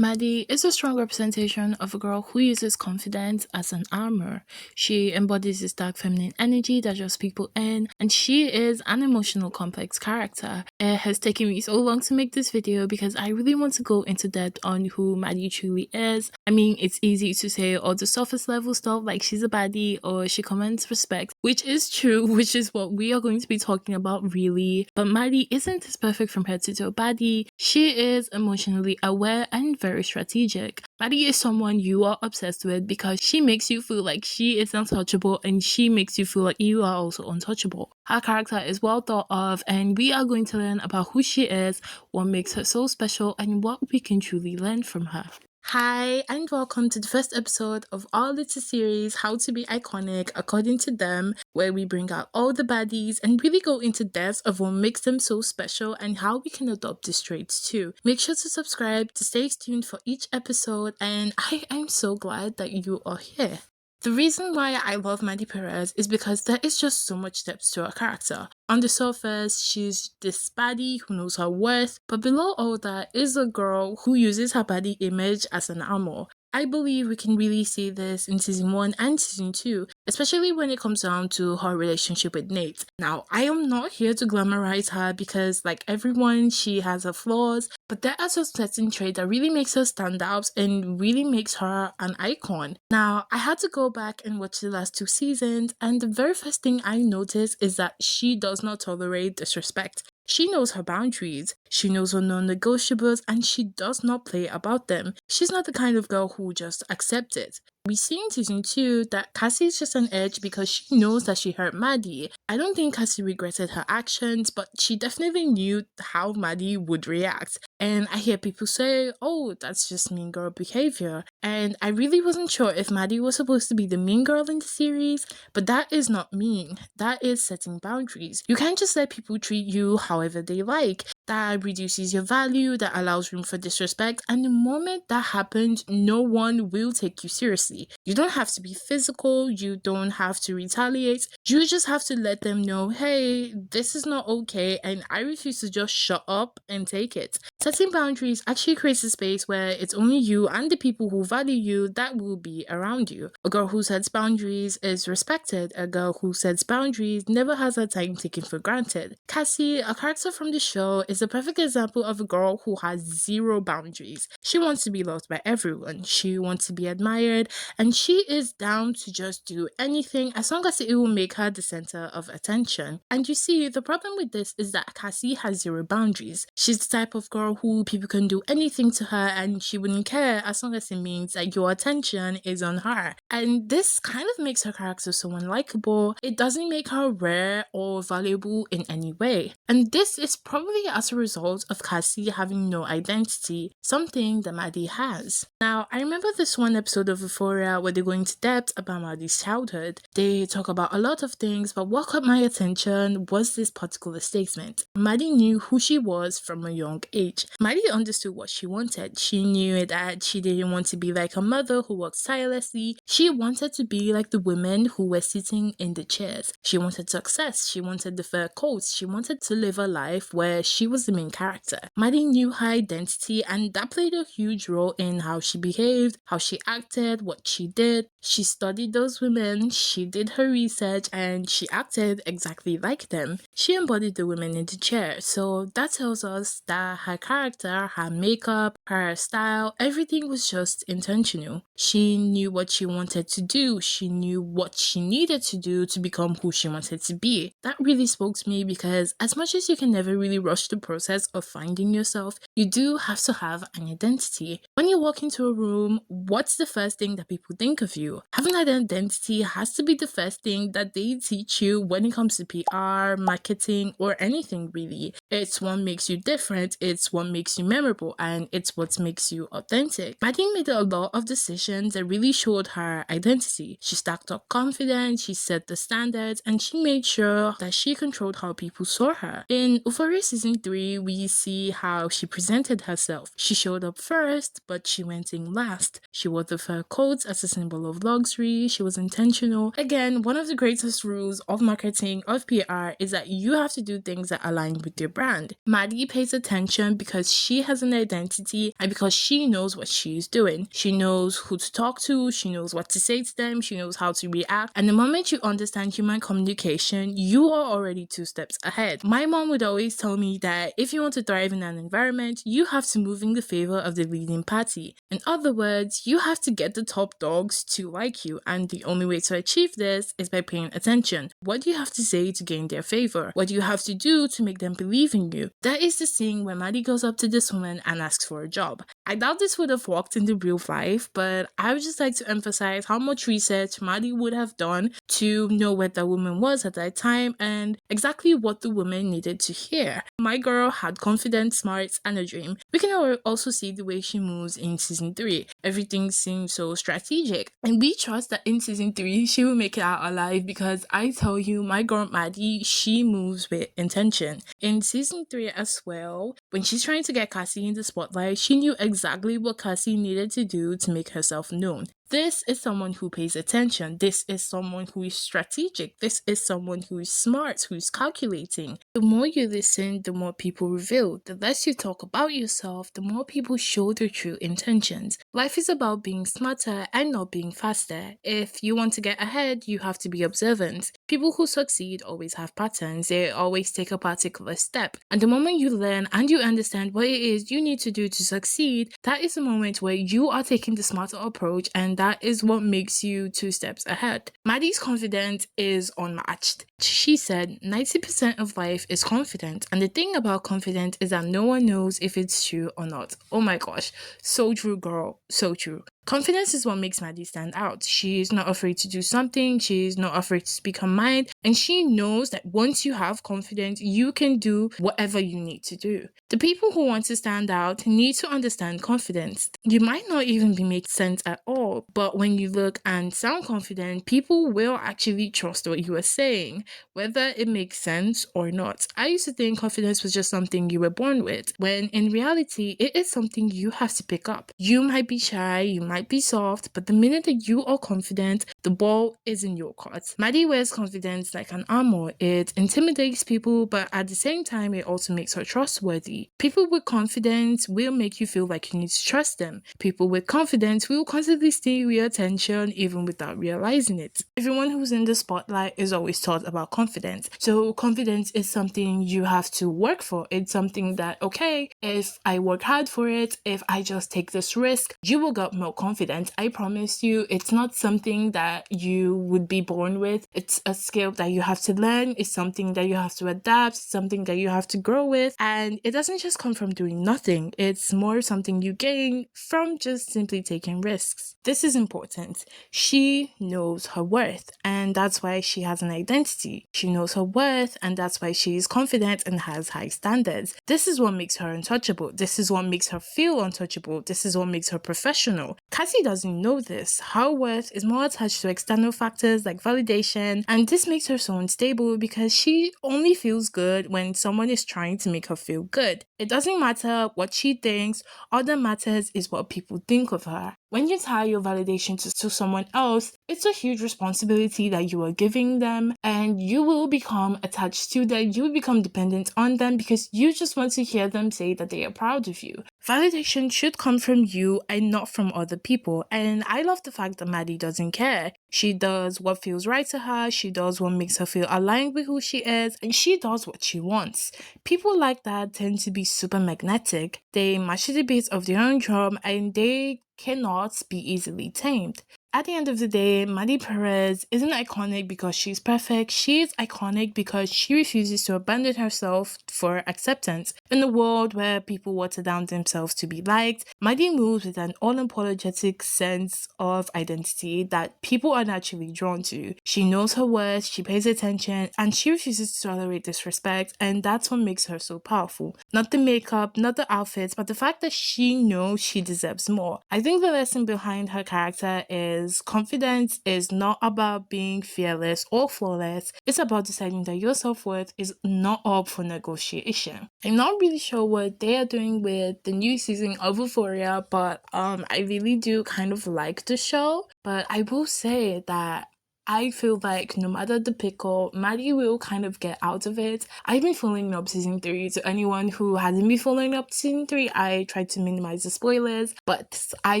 Maddy is a strong representation of a girl who uses confidence as an armor. She embodies this dark feminine energy that draws people in, and she is an emotional complex character. It has taken me so long to make this video because I really want to go into depth on who Maddy truly is. I mean, it's easy to say all the surface level stuff like she's a baddie or she commands respect, which is true, which is what we are going to be talking about really. But Maddy isn't as perfect compared to a baddie. She is emotionally aware and very strategic. Maddy is someone you are obsessed with because she makes you feel like she is untouchable and she makes you feel like you are also untouchable. Her character is well thought of and we are going to learn about who she is, what makes her so special, and what we can truly learn from her. Hi, and welcome to the first episode of our little series, How to Be Iconic According to Them, where we bring out all the baddies and really go into depth of what makes them so special and how we can adopt these traits too. Make sure to subscribe to stay tuned for each episode, and I am so glad that you are here. The reason why I love Maddy Perez is because there is just so much depth to her character. On the surface, she's this baddie who knows her worth, but below all that is a girl who uses her baddie image as an armor. I believe we can really see this in season 1 and season 2, especially when it comes down to her relationship with Nate. Now, I am not here to glamorize her because, like everyone, she has her flaws, but there are just certain traits that really makes her stand out and really makes her an icon. Now, I had to go back and watch the last 2 seasons, and the very first thing I noticed is that she does not tolerate disrespect. She knows her boundaries, she knows her non-negotiables, and she does not play about them. She's not the kind of girl who just accepts it. We see in season 2 that Cassie is just an edge because she knows that she hurt Maddy. I don't think Cassie regretted her actions, but she definitely knew how Maddy would react. And I hear people say, oh, that's just mean girl behavior. And I really wasn't sure if Maddy was supposed to be the mean girl in the series, but that is not mean. That is setting boundaries. You can't just let people treat you however they like. That reduces your value, that allows room for disrespect, and the moment that happens, no one will take you seriously. You don't have to be physical, you don't have to retaliate, you just have to let them know, hey, this is not okay, and I refuse to just shut up and take it. Setting boundaries actually creates a space where it's only you and the people who value you that will be around you. A girl who sets boundaries is respected. A girl who sets boundaries never has her time taken for granted. Cassie, a character from the show, is a perfect example of a girl who has zero boundaries. She wants to be loved by everyone. She wants to be admired, and she is down to just do anything as long as it will make her the center of attention. And you see, the problem with this is that Cassie has zero boundaries. She's the type of girl who people can do anything to her and she wouldn't care as long as it means that your attention is on her. And this kind of makes her character so unlikable. It doesn't make her rare or valuable in any way. And this is probably as a result of Cassie having no identity, something that Maddy has. Now, I remember this one episode of Euphoria where they go into depth about Maddy's childhood. They talk about a lot of things, but what caught my attention was this particular statement. Maddy knew who she was from a young age. Maddy understood what she wanted. She knew that she didn't want to be like her mother who worked tirelessly. She wanted to be like the women who were sitting in the chairs. She wanted success. She wanted the fur coats. She wanted to live a life where she was the main character. Maddy knew her identity, and that played a huge role in how she behaved, how she acted, what she did. She studied those women, she did her research, and she acted exactly like them. She embodied the women in the chair, so that tells us that her character, her makeup, her style, everything was just intentional. She knew what she wanted to do, she knew what she needed to do to become who she wanted to be. That really spoke to me because as much as you can never really rush the process of finding yourself, you do have to have an identity. When you walk into a room, what's the first thing that people think of you? Having an identity has to be the first thing that they teach you when it comes to PR, marketing, or anything really. It's what makes you different, it's what makes you memorable, and it's what makes you authentic. Maddy made a lot of decisions that really showed her her identity. She stacked up confidence, she set the standards, and she made sure that she controlled how people saw her. In Euphoria season 3, we see how she presented herself. She showed up first, but she went in last. She wore the fur coats as a symbol of luxury. She was intentional. Again, one of the greatest rules of marketing, of PR, is that you have to do things that align with your brand. Maddy pays attention because she has an identity and because she knows what she's doing. She knows who to talk to, she knows what to say to them, she knows how to react. And the moment you understand human communication, you are already 2 steps ahead. My mom would always tell me that if you want to thrive in an environment, you have to move in the favor of the leading party. In other words, you have to get the top dogs to like you, and the only way to achieve this is by paying attention. What do you have to say to gain their favor? What do you have to do to make them believe in you? That is the scene where Maddy goes up to this woman and asks for a job. I doubt this would have worked in the real life, but I would just like to emphasize how much research Maddy would have done to know where the woman was at that time and exactly what the woman needed to hear. My girl had confidence, smarts, and a dream. We can also see the way she moves in season 3. Everything seems so strategic, and we trust that in season 3 she will make it out alive, because I tell you, my girl Maddy, she moves with intention. In season 3 as well, when she's trying to get Cassie in the spotlight, she knew exactly what Cassie needed to do to make herself known. This is someone who pays attention. This is someone who is strategic. This is someone who is smart, who is calculating. The more you listen, the more people reveal. The less you talk about yourself, the more people show their true intentions. Life is about being smarter and not being faster. If you want to get ahead, you have to be observant. People who succeed always have patterns. They always take a particular step. And the moment you learn and you understand what it is you need to do to succeed, that is the moment where you are taking the smarter approach, and that is what makes you 2 steps ahead. Maddy's confidence is unmatched. She said 90% of life is confident, and the thing about confidence is that no one knows if it's true or not. Oh my gosh, so true, girl, so true. Confidence is what makes Maddy stand out. She's not afraid to do something, she's not afraid to speak her mind, and she knows that once you have confidence, you can do whatever you need to do. The people who want to stand out need to understand confidence. You might not even be making sense at all, but when you look and sound confident, people will actually trust what you are saying, whether it makes sense or not. I used to think confidence was just something you were born with, when in reality, it is something you have to pick up. You might be shy, you might be soft, but the minute that you are confident, the ball is in your court. Maddy wears confidence like an armor. It intimidates people, but at the same time, it also makes her trustworthy. People with confidence will make you feel like you need to trust them. People with confidence will constantly steal your attention even without realizing it. Everyone who's in the spotlight is always taught about confidence. So confidence is something you have to work for. It's something that, okay, if I work hard for it, if I just take this risk, you will get more confidence. I promise you, it's not something that you would be born with. It's a skill that you have to learn. It's something that you have to adapt, something that you have to grow with. And it doesn't just come from doing nothing. It's more something you gain from just simply taking risks. This is important. She knows her worth, and that's why she has an identity. She knows her worth, and that's why she is confident and has high standards. This is what makes her untouchable. This is what makes her feel untouchable. This is what makes her professional. Cassie doesn't know this. Her worth is more attached to external factors like validation, and this makes her so unstable because she only feels good when someone is trying to make her feel good. It doesn't matter what she thinks, all that matters is what people think of her. When you tie your validation to someone else, it's a huge responsibility that you are giving them, and you will become attached to them. You will become dependent on them because you just want to hear them say that they are proud of you. Validation should come from you and not from other people. And I love the fact that Maddy doesn't care. She does what feels right to her, she does what makes her feel aligned with who she is, and she does what she wants. People like that tend to be super magnetic. They match the beats of their own drum, and they cannot be easily tamed. At the end of the day, Maddy Perez isn't iconic because she's perfect. She is iconic because she refuses to abandon herself for acceptance. In a world where people water down themselves to be liked, Maddy moves with an unapologetic sense of identity that people are naturally drawn to. She knows her worth, she pays attention, and she refuses to tolerate disrespect, and that's what makes her so powerful. Not the makeup, not the outfits, but the fact that she knows she deserves more. I think the lesson behind her character is is confidence is not about being fearless or flawless. It's about deciding that your self-worth is not up for negotiation. I'm not really sure what they are doing with the new season of Euphoria, but I really do kind of like the show. But I will say that I feel like no matter the pickle, Maddy will kind of get out of it. I've been following up season 3. To anyone who hasn't been following up season 3, I tried to minimize the spoilers, but I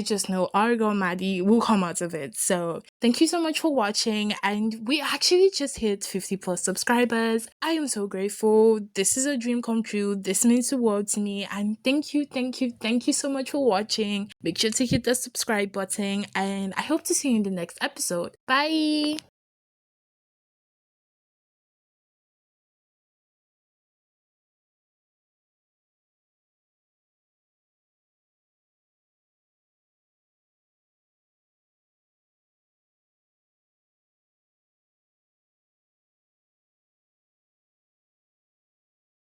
just know our girl Maddy will come out of it. So thank you so much for watching, and we actually just hit 50 plus subscribers. I am so grateful. This is a dream come true. This means the world to me, and thank you so much for watching. Make sure to hit the subscribe button, and I hope to see you in the next episode. Bye!